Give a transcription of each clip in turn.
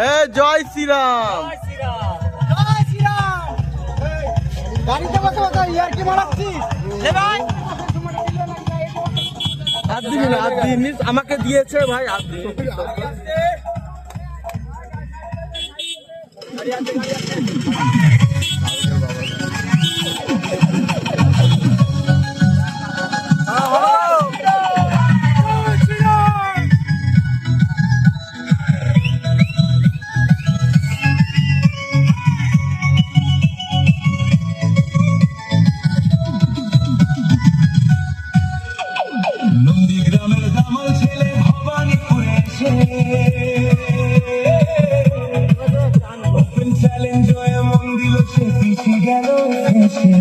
এ জয় শ্রীরাম। গাড়িতে বসে বসে ইয়ার কি মারাচ্ছিস? হাত দিবি না, হাত দিবি, আমাকে দিয়েছে ভাই, হাত দিবি। নন্দীগ্রামের দামাল ছেলে ভবানীপুরে এসে ওপেন চ্যালেঞ্জ হয়ে মন দিল, সে পিছিয়ে গেল হেসে।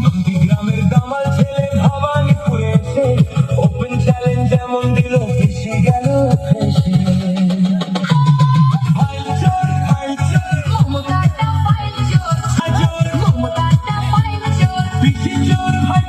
নন্দীগ্রামের দামাল ছেলে ভবানীপুরে এসে ওপেন চ্যালেঞ্জ এমন দিল, পিছিয়ে গেল হেসে। পিছিয়ে চোর ভাই